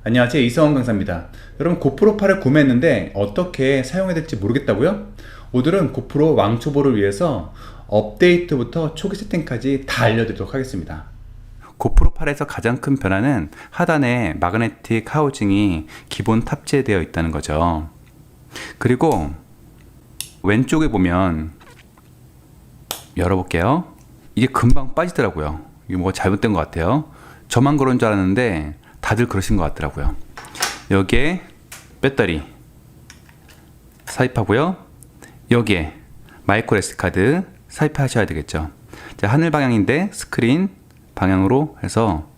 안녕하세요, 이성원 강사입니다. 여러분, 고프로 8을 구매했는데 어떻게 사용해야 될지 모르겠다고요? 오늘은 고프로 왕초보를 위해서 업데이트부터 초기 세팅까지 다 알려드리도록 하겠습니다. 고프로 8에서 가장 큰 변화는 하단에 마그네틱 하우징이 기본 탑재되어 있다는 거죠. 그리고 왼쪽에 보면 열어볼게요. 이게 금방 빠지더라고요. 이게 뭐가 잘못된 것 같아요. 저만 그런 줄 알았는데 다들 그러신 것 같더라고요. 여기에 배터리 삽입하고요. 여기에 마이크로 SD 카드 삽입하셔야 되겠죠. 자, 하늘 방향인데 스크린 방향으로 해서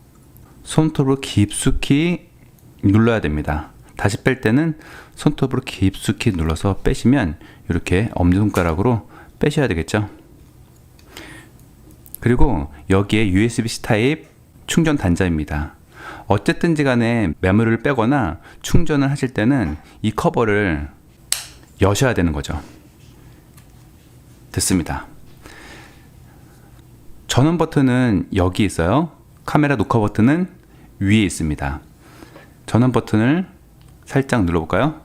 손톱으로 깊숙이 눌러야 됩니다. 다시 뺄 때는 손톱으로 깊숙이 눌러서 빼시면 이렇게 엄지손가락으로 빼셔야 되겠죠. 그리고 여기에 USB-C 타입 충전 단자입니다. 어쨌든지 간에 메모리를 빼거나 충전을 하실 때는 이 커버를 여셔야 되는 거죠. 됐습니다. 전원 버튼은 여기 있어요. 카메라 녹화 버튼은 위에 있습니다. 전원 버튼을 살짝 눌러볼까요?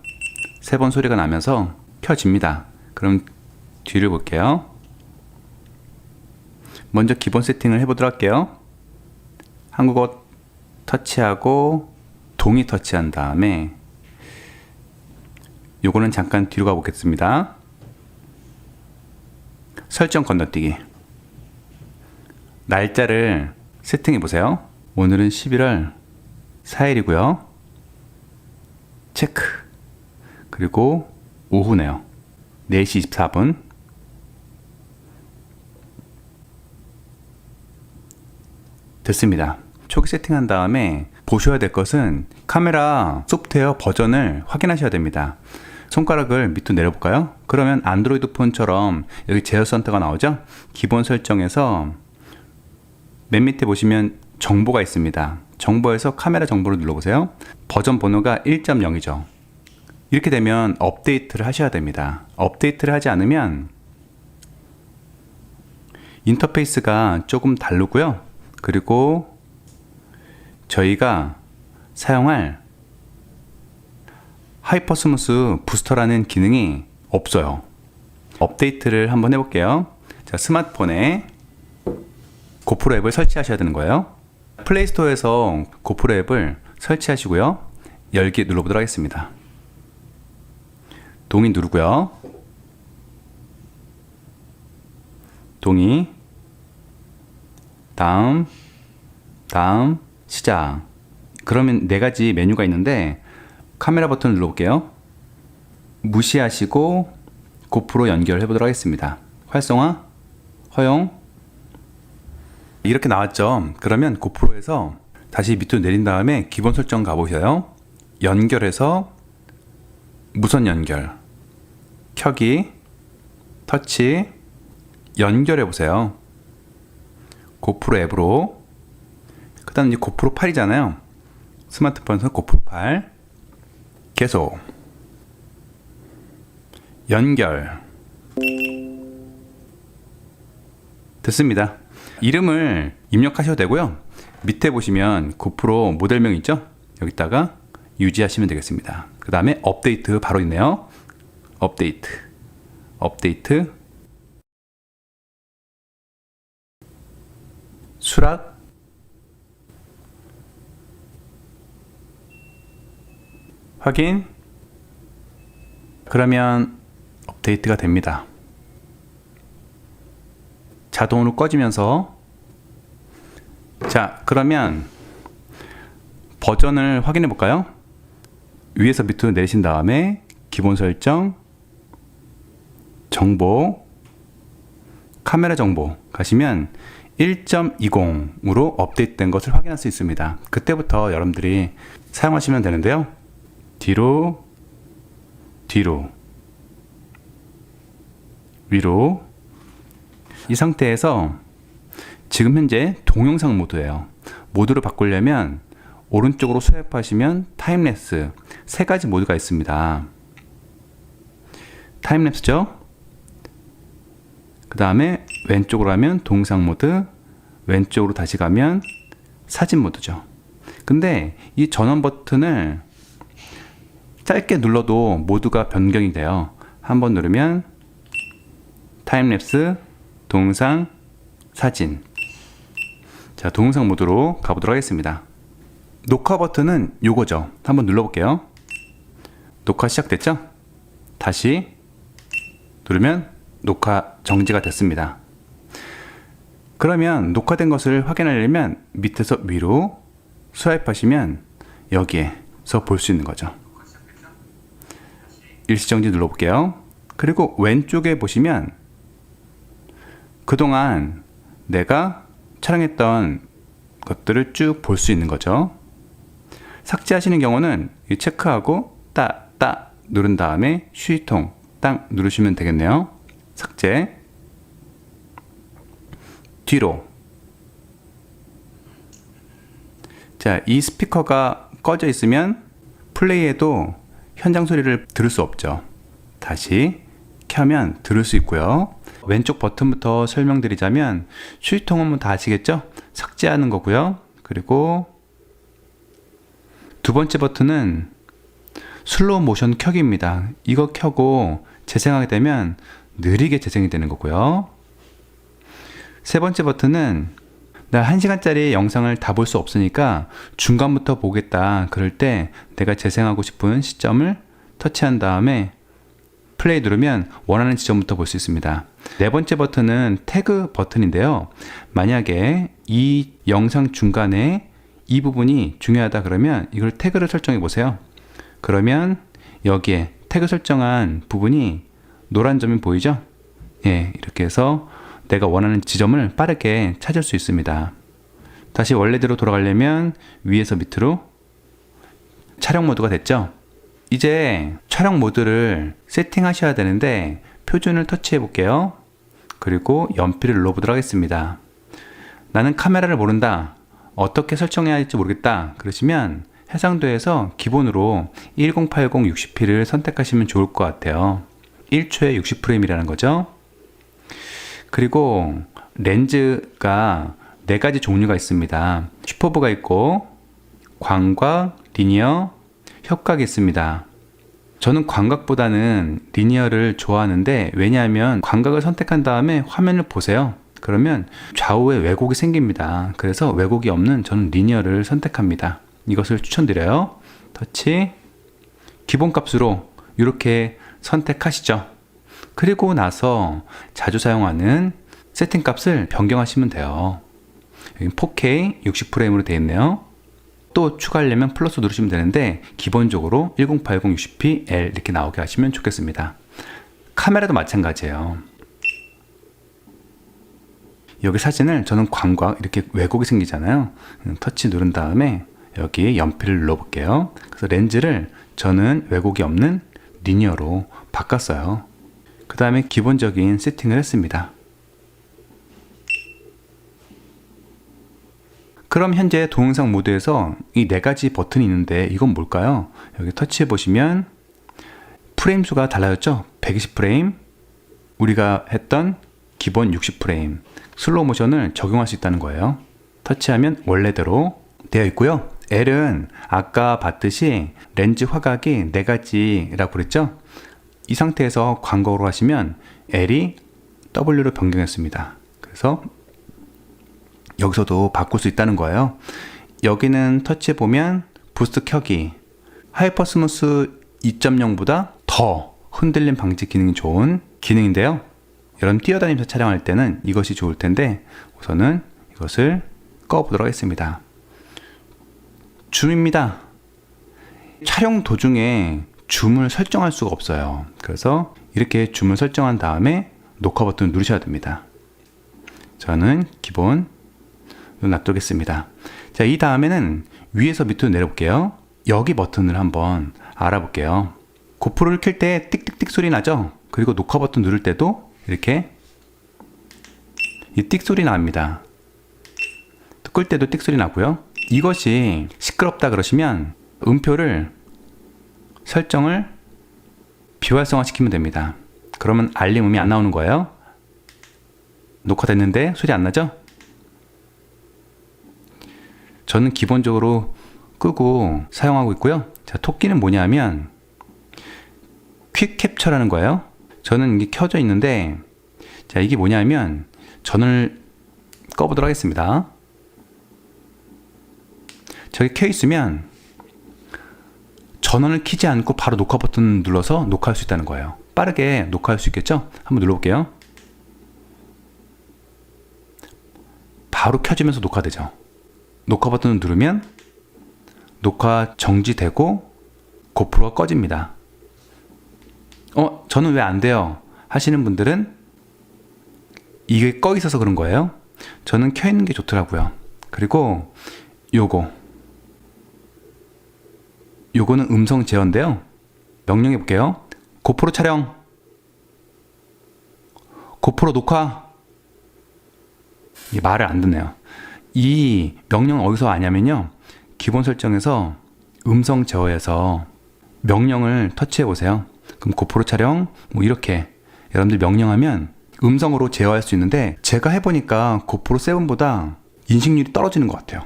3번 소리가 나면서 켜집니다. 그럼 뒤를 볼게요. 먼저 기본 세팅을 해보도록 할게요. 한국어 터치하고 동의 터치한 다음에 요거는 잠깐 뒤로 가보겠습니다. 설정 건너뛰기. 날짜를 세팅해 보세요. 오늘은 11월 4일이고요. 체크. 그리고 오후네요. 4시 24분. 됐습니다. 초기 세팅한 다음에 보셔야 될 것은 카메라 소프트웨어 버전을 확인하셔야 됩니다. 손가락을 밑으로 내려볼까요? 그러면 안드로이드 폰처럼 여기 제어 센터가 나오죠? 기본 설정에서 맨 밑에 보시면 정보가 있습니다. 정보에서 카메라 정보를 눌러보세요. 버전 번호가 1.0이죠. 이렇게 되면 업데이트를 하셔야 됩니다. 업데이트를 하지 않으면 인터페이스가 조금 다르고요. 그리고 저희가 사용할 하이퍼스무스 부스터라는 기능이 없어요. 업데이트를 한번 해볼게요. 자, 스마트폰에 고프로 앱을 설치하셔야 되는 거예요. 플레이스토어에서 고프로 앱을 설치하시고요. 열기 눌러보도록 하겠습니다. 동의 누르고요. 동의. 다음, 시작. 그러면 4가지 메뉴가 있는데 카메라 버튼을 눌러볼게요. 무시하시고 고프로 연결해 보도록 하겠습니다. 활성화, 허용. 이렇게 나왔죠. 그러면 고프로에서 다시 밑으로 내린 다음에 기본 설정 가보셔요. 연결해서 무선 연결, 켜기, 터치, 연결해 보세요. 고프로 앱으로. 그 다음 이제 고프로 8이잖아요. 스마트폰에서 고프로 8 계속 연결. 됐습니다. 이름을 입력하셔도 되고요. 밑에 보시면 고프로 모델명 있죠? 여기다가 유지하시면 되겠습니다. 그 다음에 업데이트 바로 있네요. 업데이트 수락, 확인. 그러면 업데이트가 됩니다. 자동으로 꺼지면서. 자, 그러면 버전을 확인해 볼까요? 위에서 밑으로 내리신 다음에 기본 설정, 정보, 카메라 정보 가시면 1.20으로 업데이트된 것을 확인할 수 있습니다. 그때부터 여러분들이 사용하시면 되는데요. 뒤로, 위로. 이 상태에서 지금 현재 동영상 모드예요. 모드를 바꾸려면 오른쪽으로 스와이프하시면 타임랩스 3가지 모드가 있습니다. 타임랩스죠. 그 다음에 왼쪽으로 하면 동영상 모드, 왼쪽으로 다시 가면 사진 모드죠. 근데 이 전원 버튼을 짧게 눌러도 모드가 변경이 돼요. 한번 누르면 타임랩스, 동영상, 사진. 자, 동영상 모드로 가보도록 하겠습니다. 녹화 버튼은 요거죠. 한번 눌러볼게요. 녹화 시작됐죠? 다시 누르면 녹화 정지가 됐습니다. 그러면 녹화된 것을 확인하려면 밑에서 위로 스와이프 하시면 여기에서 볼 수 있는 거죠. 일시정지 눌러볼게요. 그리고 왼쪽에 보시면 그동안 내가 촬영했던 것들을 쭉 볼 수 있는 거죠. 삭제하시는 경우는 이 체크하고 딱 누른 다음에 휴지통 딱 누르시면 되겠네요. 삭제. 뒤로. 자, 이 스피커가 꺼져 있으면 플레이해도 현장 소리를 들을 수 없죠. 다시 켜면 들을 수 있고요. 왼쪽 버튼부터 설명드리자면 휴지통은 다 아시겠죠? 삭제하는 거고요. 그리고 두 번째 버튼은 슬로우 모션 켜기입니다. 이거 켜고 재생하게 되면 느리게 재생이 되는 거고요. 세 번째 버튼은 나 1시간짜리 영상을 다 볼 수 없으니까 중간부터 보겠다. 그럴 때 내가 재생하고 싶은 시점을 터치한 다음에 플레이 누르면 원하는 지점부터 볼 수 있습니다. 네 번째 버튼은 태그 버튼인데요. 만약에 이 영상 중간에 이 부분이 중요하다 그러면 이걸 태그를 설정해 보세요. 그러면 여기에 태그 설정한 부분이 노란 점이 보이죠? 예, 이렇게 해서 내가 원하는 지점을 빠르게 찾을 수 있습니다. 다시 원래대로 돌아가려면 위에서 밑으로 촬영 모드가 됐죠? 이제 촬영 모드를 세팅하셔야 되는데 표준을 터치해 볼게요. 그리고 연필을 눌러보도록 하겠습니다. 나는 카메라를 모른다. 어떻게 설정해야 할지 모르겠다. 그러시면 해상도에서 기본으로 1080 60p를 선택하시면 좋을 것 같아요. 1초에 60프레임이라는 거죠. 그리고 렌즈가 4가지 종류가 있습니다. 슈퍼브가 있고 광각, 리니어, 협각이 있습니다. 저는 광각보다는 리니어를 좋아하는데 왜냐하면 광각을 선택한 다음에 화면을 보세요. 그러면 좌우에 왜곡이 생깁니다. 그래서 왜곡이 없는 저는 리니어를 선택합니다. 이것을 추천드려요. 터치, 기본값으로 이렇게 선택하시죠. 그리고 나서 자주 사용하는 세팅값을 변경하시면 돼요. 여기 4K 60프레임으로 되어 있네요. 또 추가하려면 플러스 누르시면 되는데 기본적으로 1080 60p L 이렇게 나오게 하시면 좋겠습니다. 카메라도 마찬가지예요. 여기 사진을 저는 광각 이렇게 왜곡이 생기잖아요. 터치 누른 다음에 여기 연필을 눌러볼게요. 그래서 렌즈를 저는 왜곡이 없는 리니어로 바꿨어요. 그 다음에 기본적인 세팅을 했습니다. 그럼 현재 동영상 모드에서 이 4가지 버튼이 있는데 이건 뭘까요? 여기 터치해 보시면 프레임 수가 달라졌죠? 120프레임, 우리가 했던 기본 60프레임, 슬로우 모션을 적용할 수 있다는 거예요. 터치하면 원래대로 되어 있고요. L은 아까 봤듯이 렌즈 화각이 4가지라고 그랬죠? 이 상태에서 광각으로 하시면 L이 W로 변경했습니다. 그래서 여기서도 바꿀 수 있다는 거예요. 여기는 터치해 보면 부스트 켜기, 하이퍼스무스 2.0보다 더 흔들림 방지 기능이 좋은 기능인데요. 여러분 뛰어다니면서 촬영할 때는 이것이 좋을 텐데 우선은 이것을 꺼보도록 하겠습니다. 줌입니다. 촬영 도중에 줌을 설정할 수가 없어요. 그래서 이렇게 줌을 설정한 다음에 녹화 버튼을 누르셔야 됩니다. 저는 기본 놔두겠습니다. 자, 이 다음에는 위에서 밑으로 내려볼게요. 여기 버튼을 한번 알아볼게요. 고프로를 켤 때 띡띡띡 소리 나죠? 그리고 녹화 버튼 누를 때도 이렇게 이 띡 소리 납니다. 끌 때도 띡 소리 나고요. 이것이 시끄럽다 그러시면 음표를 설정을 비활성화 시키면 됩니다. 그러면 알림음이 안 나오는 거예요. 녹화됐는데 소리 안 나죠? 저는 기본적으로 끄고 사용하고 있고요. 자, 토끼는 뭐냐면 퀵 캡처라는 거예요. 저는 이게 켜져 있는데, 자, 이게 뭐냐면 전원을 꺼보도록 하겠습니다. 저기 켜 있으면 전원을 켜지 않고 바로 녹화 버튼 눌러서 녹화할 수 있다는 거예요. 빠르게 녹화할 수 있겠죠? 한번 눌러볼게요. 바로 켜지면서 녹화되죠. 녹화 버튼을 누르면 녹화 정지되고 고프로가 꺼집니다. 저는 왜 안 돼요? 하시는 분들은 이게 꺼 있어서 그런 거예요. 저는 켜 있는 게 좋더라고요. 그리고 요거는 음성 제어인데요. 명령해 볼게요. 고프로 촬영, 고프로 녹화. 말을 안 듣네요. 이 명령은 어디서 아냐면요, 기본 설정에서 음성 제어에서 명령을 터치해 보세요. 그럼 고프로 촬영 뭐 이렇게 여러분들 명령하면 음성으로 제어할 수 있는데, 제가 해보니까 고프로 7보다 인식률이 떨어지는 것 같아요.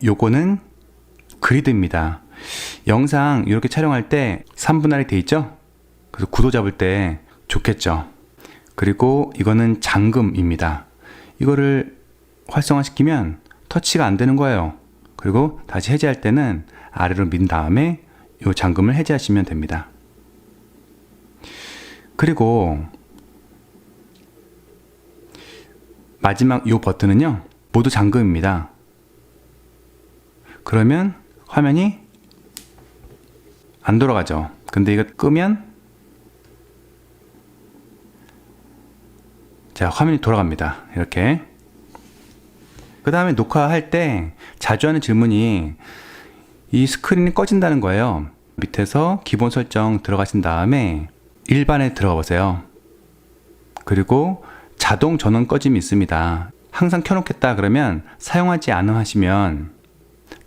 요거는 그리드입니다. 영상 이렇게 촬영할 때 3분할이 돼 있죠? 그래서 구도 잡을 때 좋겠죠. 그리고 이거는 잠금입니다. 이거를 활성화시키면 터치가 안 되는 거예요. 그리고 다시 해제할 때는 아래로 민 다음에 이 잠금을 해제하시면 됩니다. 그리고 마지막 이 버튼은요, 모두 잠금입니다. 그러면 화면이 안 돌아가죠. 근데 이거 끄면 자, 화면이 돌아갑니다. 이렇게. 그 다음에 녹화할 때 자주 하는 질문이 이 스크린이 꺼진다는 거예요. 밑에서 기본 설정 들어가신 다음에 일반에 들어가 보세요. 그리고 자동 전원 꺼짐이 있습니다. 항상 켜놓겠다 그러면 사용하지 않음 하시면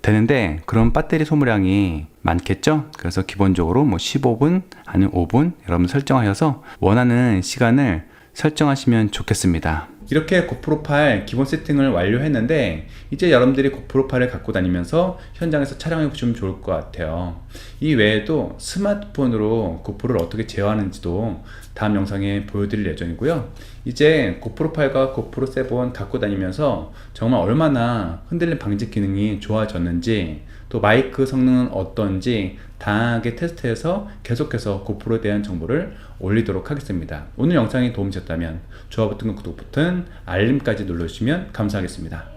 되는데, 그럼 배터리 소모량이 많겠죠? 그래서 기본적으로 뭐 15분 아니면 5분 여러분 설정하셔서 원하는 시간을 설정하시면 좋겠습니다. 이렇게 고프로 8 기본 세팅을 완료했는데, 이제 여러분들이 고프로 8을 갖고 다니면서 현장에서 촬영해 보시면 좋을 것 같아요. 이 외에도 스마트폰으로 고프로를 어떻게 제어하는지도 다음 영상에 보여드릴 예정이고요. 이제 고프로 8과 고프로 7 갖고 다니면서 정말 얼마나 흔들림 방지 기능이 좋아졌는지, 또 마이크 성능은 어떤지 다양하게 테스트해서 계속해서 고프로에 대한 정보를 올리도록 하겠습니다. 오늘 영상이 도움이 되셨다면 좋아요 버튼, 구독 버튼, 알림까지 눌러주시면 감사하겠습니다.